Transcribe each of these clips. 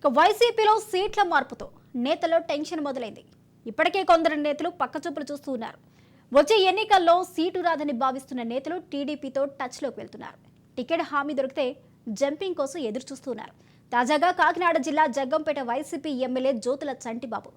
వైసీపీలో సీట్ల మార్పుతో నేతల్లో టెన్షన్ మొదలైంది. ఇప్పటికే కొందరు నేతలు పక్కచూపులు చూస్తూ ఉన్నారు. వచ్చే ఎన్నికల్లో సీటు రాదని భావిస్తున్న నేతలు టీడీపీతో టచ్లోకి వెళ్తున్నారు. టికెట్ హామీ దొరికితే జంపింగ్ కోసం ఎదురు చూస్తున్నారు. తాజాగా కాకినాడ జిల్లా Jaggampeta YCP MLA Jyothula Chantibabu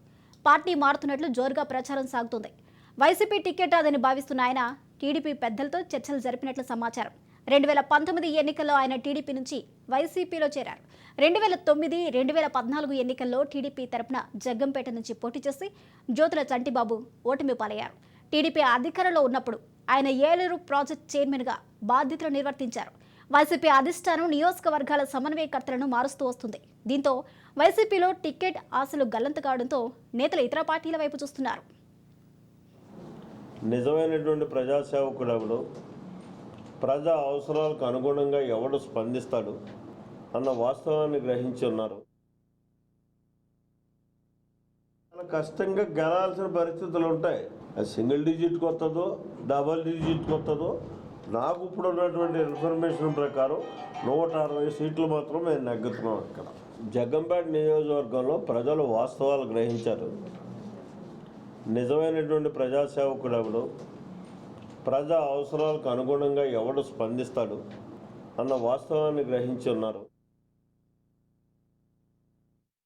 party మారుతున్నట్లు జోరుగా ప్రచారం సాగుతోంది. వైసీపీ టికెట్ రాదని భావిస్తున్న ఆయన టీడీపీ పెద్దలతో చర్చలు జరిపినట్లు సమాచారం. 2019 ఎన్నికల్లో ఆయన టీడీపీ నుంచి వైసీపీలో చేరారు. 2009, 2014 ఎన్నికల్లో టీడీపీ తరపున జగ్గంపేట నుంచి పోటీ చేసి జ్యోతుల చంటిబాబు ఓటమి పాలయ్యారు. టీడీపీ అధికారంలో ఉన్నప్పుడు ఆయన ఏలూరు ప్రాజెక్ట్ చైర్మన్గా బాధ్యతలు నిర్వర్తించారు. వైసీపీ అధిష్టానం నియోజకవర్గాల సమన్వయకర్తలను మారుస్తూ వస్తుంది. దీంతో వైసీపీలో టికెట్ ఆశలు గల్లంతు కావడంతో నేతలు ఇతర పార్టీల వైపు చూస్తున్నారు. నిజమైనటువంటి ప్రజాసేవకుడు ప్రజా అవసరాలకు అనుగుణంగా ఎవడు స్పందిస్తాడు అన్న వాస్తవాన్ని గ్రహించి ఉన్నారు. చాలా కష్టంగా గెలాల్సిన పరిస్థితులు ఉంటాయి. అది సింగిల్ డిజిట్కి వస్తుందో డబల్ డిజిట్కి వస్తుందో నాకు ఇప్పుడు ఉన్నటువంటి ఇన్ఫర్మేషన్ ప్రకారం 160 సీట్లు మాత్రం మేము నెగ్గుతున్నాం. ఇక్కడ జగ్గంపేట నియోజకవర్గంలో ప్రజలు వాస్తవాలు గ్రహించారు. నిజమైనటువంటి ప్రజాసేవకుడు ప్రజా అవసరాలకు అనుగుణంగా ఎవడు స్పందిస్తాడు అన్న వాస్తవాన్ని గ్రహించి ఉన్నారు.